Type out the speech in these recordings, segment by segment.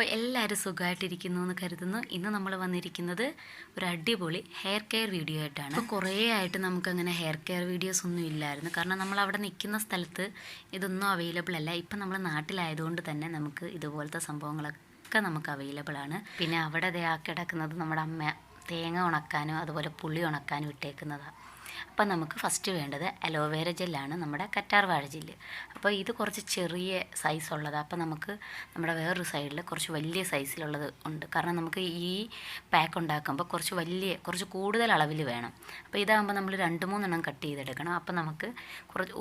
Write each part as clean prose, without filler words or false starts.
അപ്പോൾ എല്ലാവരും സുഖമായിട്ടിരിക്കുന്നു എന്ന് കരുതുന്നു. ഇന്ന് നമ്മൾ വന്നിരിക്കുന്നത് ഒരു അടിപൊളി ഹെയർ കെയർ വീഡിയോ ആയിട്ടാണ്. അപ്പോൾ കുറേ ആയിട്ട് നമുക്കങ്ങനെ ഹെയർ കെയർ വീഡിയോസ് ഒന്നും ഇല്ലായിരുന്നു. കാരണം നമ്മൾ അവിടെ നിൽക്കുന്ന സ്ഥലത്ത് ഇതൊന്നും അവൈലബിൾ അല്ല. ഇപ്പം നമ്മൾ നാട്ടിലായതുകൊണ്ട് തന്നെ നമുക്ക് ഇതുപോലത്തെ സംഭവങ്ങളൊക്കെ നമുക്ക് അവൈലബിൾ ആണ്. പിന്നെ അവിടെ ആ കിടക്കുന്നത് നമ്മുടെ അമ്മ തേങ്ങ ഉണക്കാനും അതുപോലെ പുളി ഉണക്കാനും ഇട്ടേക്കുന്നതാണ്. അപ്പോൾ നമുക്ക് ഫസ്റ്റ് വേണ്ടത് അലോവേര ജെല്ലാണ്, നമ്മുടെ കറ്റാർ വാഴ ജെല്ല്. അപ്പോൾ ഇത് കുറച്ച് ചെറിയ സൈസ് ഉള്ളതാണ്. അപ്പോൾ നമുക്ക് നമ്മുടെ വേറൊരു സൈഡിൽ കുറച്ച് വലിയ സൈസിലുള്ളത് ഉണ്ട്. കാരണം നമുക്ക് ഈ പാക്ക് ഉണ്ടാക്കുമ്പോൾ കുറച്ച് കൂടുതൽ അളവിൽ വേണം. അപ്പോൾ ഇതാകുമ്പോൾ നമ്മൾ 2-3 എണ്ണം കട്ട് ചെയ്തെടുക്കണം. അപ്പോൾ നമുക്ക്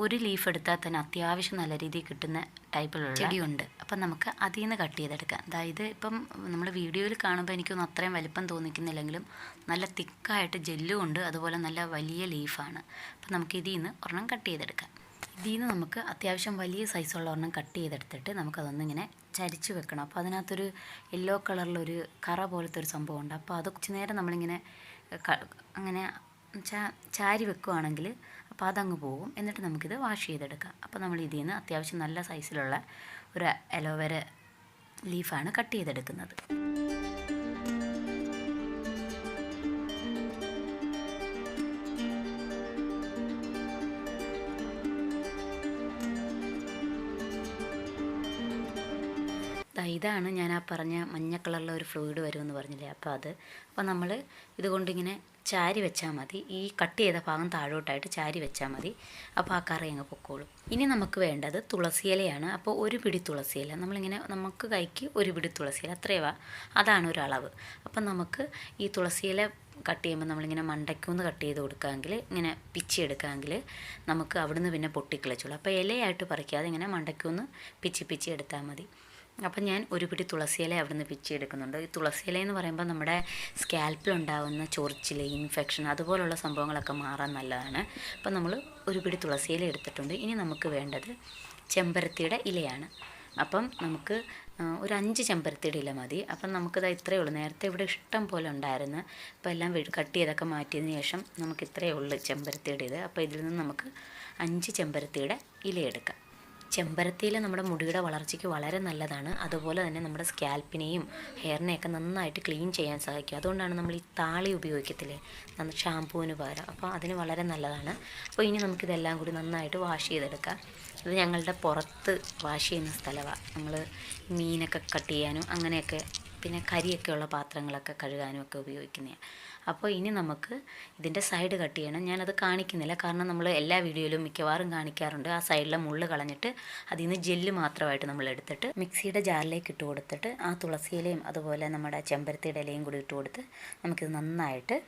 ഒരു ലീഫ് എടുത്താൽ തന്നെ അത്യാവശ്യം നല്ല രീതിയിൽ കിട്ടുന്ന ടൈപ്പിലുള്ള ചെടിയുണ്ട്. അപ്പം നമുക്ക് അതിൽ നിന്ന് കട്ട് ചെയ്തെടുക്കാം. അതായത് ഇപ്പം നമ്മൾ വീഡിയോയിൽ കാണുമ്പോൾ എനിക്കൊന്നും അത്രയും വലിപ്പം തോന്നിക്കുന്നില്ലെങ്കിലും നല്ല തിക്കായിട്ട് ജെല്ലും ഉണ്ട്, അതുപോലെ നല്ല വലിയ ലീഫാണ്. അപ്പം നമുക്ക് ഇതിൽ നിന്ന് ഒരെണ്ണം കട്ട് ചെയ്തെടുക്കാം. ഇതിൽ നിന്ന് നമുക്ക് അത്യാവശ്യം വലിയ സൈസുള്ള ഒരെണ്ണം കട്ട് ചെയ്തെടുത്തിട്ട് നമുക്കതൊന്നിങ്ങനെ ചരിച്ച് വെക്കണം. അപ്പോൾ അതിനകത്തൊരു യെല്ലോ കളറിലൊരു കറ പോലത്തെ ഒരു സംഭവം ഉണ്ട്. അപ്പോൾ അത് കുറച്ച് നേരം നമ്മളിങ്ങനെ അങ്ങനെ ചാരി വെക്കുകയാണെങ്കിൽ അപ്പോൾ അതങ്ങ് പോകും. എന്നിട്ട് നമുക്കിത് വാഷ് ചെയ്തെടുക്കാം. അപ്പോൾ നമ്മൾ ഇതിൽ നിന്ന് അത്യാവശ്യം നല്ല സൈസിലുള്ള ഒരു അലോവേര ലീഫാണ് കട്ട് ചെയ്തെടുക്കുന്നത്. ഇതാണ് ഞാൻ ആ പറഞ്ഞ മഞ്ഞ കളറിലുള്ള ഒരു ഫ്ലൂയിഡ് വരുമെന്ന് പറഞ്ഞില്ലേ, അപ്പോൾ നമ്മൾ ഇതുകൊണ്ടിങ്ങനെ ചാരി വെച്ചാൽ മതി. ഈ കട്ട് ചെയ്ത ഭാഗം താഴോട്ടായിട്ട് ചാരി വെച്ചാൽ മതി. അപ്പോൾ ആ കറി അങ്ങ് പൊക്കോളും. ഇനി നമുക്ക് വേണ്ടത് തുളസിയിലയാണ്. അപ്പോൾ ഒരു പിടി തുളസിയില നമ്മളിങ്ങനെ നമുക്ക് കൈക്ക് ഒരു പിടി തുളസിയില അത്രയുവാ, അതാണ് ഒരു അളവ്. അപ്പം നമുക്ക് ഈ തുളസിയില കട്ട് ചെയ്യുമ്പോൾ നമ്മളിങ്ങനെ മണ്ടയ്ക്കൊന്ന് കട്ട് ചെയ്ത് കൊടുക്കാമെങ്കിൽ, ഇങ്ങനെ പിച്ചി എടുക്കാമെങ്കിൽ നമുക്ക് അവിടുന്ന് പിന്നെ പൊട്ടിക്കിളച്ചോളൂ. അപ്പോൾ ഇലയായിട്ട് പറിക്കാതെ ഇങ്ങനെ മണ്ടയ്ക്കൊന്ന് പിച്ചി എടുത്താൽ മതി. അപ്പം ഞാൻ ഒരു പിടി തുളസിയില അവിടെ നിന്ന് പിച്ചി എടുക്കുന്നുണ്ട്. ഈ തുളസിയില എന്ന് പറയുമ്പോൾ നമ്മുടെ സ്കാൽപ്പിലുണ്ടാകുന്ന ചൊറിച്ചിൽ, ഇൻഫെക്ഷൻ അതുപോലുള്ള സംഭവങ്ങളൊക്കെ മാറാൻ നല്ലതാണ്. അപ്പം നമ്മൾ ഒരു പിടി തുളസിയില എടുത്തിട്ടുണ്ട്. ഇനി നമുക്ക് വേണ്ടത് ചെമ്പരത്തിയുടെ ഇലയാണ്. അപ്പം നമുക്ക് ഒരു 5 ചെമ്പരത്തിയുടെ ഇല മതി. അപ്പം നമുക്കിത് ഇത്രയേ ഉള്ളൂ. നേരത്തെ ഇവിടെ ഇഷ്ടം പോലെ ഉണ്ടായിരുന്നു. അപ്പോൾ എല്ലാം കട്ട് ചെയ്തൊക്കെ മാറ്റിയതിന് ശേഷം നമുക്ക് ഇത്രയേ ഉള്ളൂ ചെമ്പരത്തിയുടെ ഇത്. അപ്പോൾ ഇതിൽ നിന്ന് നമുക്ക് 5 ചെമ്പരത്തിയുടെ ഇല എടുക്കാം. ചെമ്പരത്തിയിൽ നമ്മുടെ മുടിയുടെ വളർച്ചയ്ക്ക് വളരെ നല്ലതാണ്. അതുപോലെ തന്നെ നമ്മുടെ സ്കാൽപ്പിനെയും ഹെയറിനെയൊക്കെ നന്നായിട്ട് ക്ലീൻ ചെയ്യാൻ സഹായിക്കും. അതുകൊണ്ടാണ് നമ്മൾ ഈ താളി ഉപയോഗിക്കത്തില്ലേ, ഷാമ്പൂവിന് പകരം. അപ്പോൾ അതിന് വളരെ നല്ലതാണ്. അപ്പോൾ ഇനി നമുക്കിതെല്ലാം കൂടി നന്നായിട്ട് വാഷ് ചെയ്തെടുക്കാം. ഇത് ഞങ്ങളുടെ പുറത്ത് വാഷ് ചെയ്യുന്ന സ്ഥലമാണ്. നമ്മൾ മീനൊക്കെ കട്ട് ചെയ്യാനും അങ്ങനെയൊക്കെ, പിന്നെ കരിയൊക്കെയുള്ള പാത്രങ്ങളൊക്കെ കഴുകാനും ഒക്കെ ഉപയോഗിക്കുന്നതാണ്. അപ്പോൾ ഇനി നമുക്ക് ഇതിൻ്റെ സൈഡ് കട്ട് ചെയ്യണം. ഞാനത് കാണിക്കുന്നില്ല, കാരണം നമ്മൾ എല്ലാ വീഡിയോയിലും മിക്കവാറും കാണിക്കാറുണ്ട്. ആ സൈഡിലെ മുള്ള് കളഞ്ഞിട്ട് അതിൽ നിന്ന് ജെല്ല് മാത്രമായിട്ട് നമ്മൾ എടുത്തിട്ട് മിക്സിയുടെ ജാറിലേക്ക് ഇട്ട് കൊടുത്തിട്ട് ആ തുളസിയിലയും അതുപോലെ നമ്മുടെ ചെമ്പരത്തിയുടെ ഇലയും കൂടി ഇട്ട് കൊടുത്ത് നമുക്കിത് നന്നായിട്ട്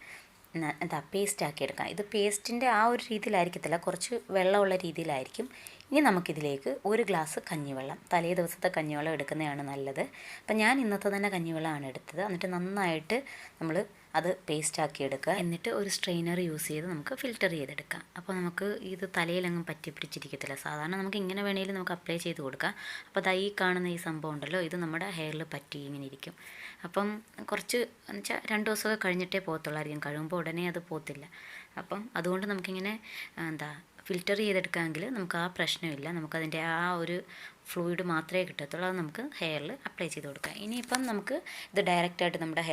പേസ്റ്റ് ആക്കി എടുക്കാം. ഇത് പേസ്റ്റിൻ്റെ ആ ഒരു രീതിയിലായിരിക്കത്തില്ല, കുറച്ച് വെള്ളമുള്ള രീതിയിലായിരിക്കും. ഇനി നമുക്കിതിലേക്ക് 1 ഗ്ലാസ് കഞ്ഞിവെള്ളം, തലേ ദിവസത്തെ കഞ്ഞിവെള്ളം എടുക്കുന്നതാണ് നല്ലത്. അപ്പം ഞാൻ ഇന്നത്തെ തന്നെ കഞ്ഞിവെള്ളമാണ് എടുത്തത്. എന്നിട്ട് നന്നായിട്ട് നമ്മൾ അത് പേസ്റ്റാക്കി എടുക്കുക. എന്നിട്ട് ഒരു സ്ട്രെയിനർ യൂസ് ചെയ്ത് നമുക്ക് ഫിൽറ്റർ ചെയ്തെടുക്കാം. അപ്പോൾ നമുക്ക് ഇത് തലയിലങ്ങും പറ്റി പിടിച്ചിരിക്കത്തില്ല. സാധാരണ നമുക്ക് ഇങ്ങനെ വേണമെങ്കിലും നമുക്ക് അപ്ലൈ ചെയ്ത് കൊടുക്കാം. അപ്പോൾ ഈ കാണുന്ന ഈ സംഭവം ഉണ്ടല്ലോ, ഇത് നമ്മുടെ ഹെയറിൽ പറ്റി ഇങ്ങനെ ഇരിക്കും. അപ്പം കുറച്ച് എന്നുവെച്ചാൽ 2 ദിവസമൊക്കെ കഴിഞ്ഞിട്ടേ പോകത്തുള്ളായിരിക്കും. കഴിയുമ്പോൾ ഉടനെ അത് പോകത്തില്ല. അപ്പം അതുകൊണ്ട് നമുക്കിങ്ങനെ ഫിൽറ്റർ ചെയ്തെടുക്കാമെങ്കിൽ നമുക്ക് ആ പ്രശ്നമില്ല. നമുക്കതിൻ്റെ ആ ഒരു ഫ്ലൂയിഡ് മാത്രമേ കിട്ടത്തുള്ളൂ. അത് നമുക്ക് ഹെയറിൽ അപ്ലൈ ചെയ്ത് കൊടുക്കാം. ഇനിയിപ്പം നമുക്ക് ഇത് ഡയറക്റ്റായിട്ട് നമ്മുടെ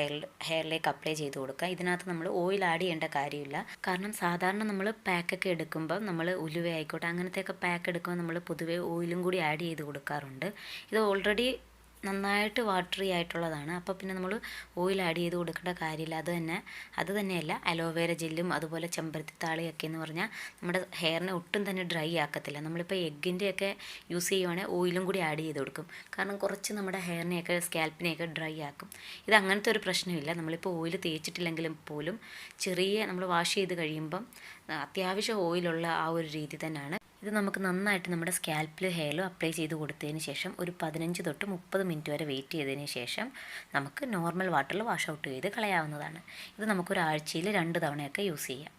ഹെയറിലേക്ക് അപ്ലൈ ചെയ്ത് കൊടുക്കാം. ഇതിനകത്ത് നമ്മൾ ഓയിൽ ആഡ് ചെയ്യേണ്ട കാര്യമില്ല. കാരണം സാധാരണ നമ്മൾ പാക്കൊക്കെ എടുക്കുമ്പം നമ്മൾ ഉലുവ ആയിക്കോട്ടെ അങ്ങനത്തെയൊക്കെ പാക്ക് എടുക്കുമ്പോൾ നമ്മൾ പൊതുവേ ഓയിലും കൂടി ആഡ് ചെയ്ത് കൊടുക്കാറുണ്ട്. ഇത് ഓൾറെഡി നന്നായിട്ട് വാട്ടറി ആയിട്ടുള്ളതാണ്. അപ്പോൾ പിന്നെ നമ്മൾ ഓയിൽ ആഡ് ചെയ്ത് കൊടുക്കേണ്ട കാര്യമില്ല. അത് തന്നെയല്ല അലോവേര ജെല്ലും അതുപോലെ ചെമ്പരത്തി താളിയൊക്കെ എന്ന് പറഞ്ഞാൽ നമ്മുടെ ഹെയറിനെ ഒട്ടും തന്നെ ഡ്രൈ ആക്കത്തില്ല. നമ്മളിപ്പോൾ എഗ്ഗിൻ്റെയൊക്കെ യൂസ് ചെയ്യുവാണെങ്കിൽ ഓയിലും കൂടി ആഡ് ചെയ്ത് കൊടുക്കും. കാരണം കുറച്ച് നമ്മുടെ ഹെയറിനെയൊക്കെ സ്കാൽപ്പിനെയൊക്കെ ഡ്രൈ ആക്കും. ഇത് അങ്ങനത്തെ ഒരു പ്രശ്നമില്ല. നമ്മളിപ്പോൾ ഓയിൽ തേച്ചിട്ടില്ലെങ്കിലും പോലും നമ്മൾ വാഷ് ചെയ്ത് കഴിയുമ്പം അത്യാവശ്യം ഓയിലുള്ള ആ ഒരു രീതി തന്നെയാണ്. ഇത് നമുക്ക് നന്നായിട്ട് നമ്മുടെ സ്കാൽപ്പിലും ഹെയറിലും അപ്ലൈ ചെയ്ത് കൊടുത്തതിന് ശേഷം ഒരു 15 തൊട്ട് 30 മിനിറ്റ് വരെ വെയിറ്റ് ചെയ്തതിന് ശേഷം നമുക്ക് നോർമൽ വാട്ടറിൽ വാഷ് ഔട്ട് ചെയ്ത് കളയാവുന്നതാണ്. ഇത് നമുക്കൊരാഴ്ചയിൽ 2 തവണയൊക്കെ യൂസ് ചെയ്യാം.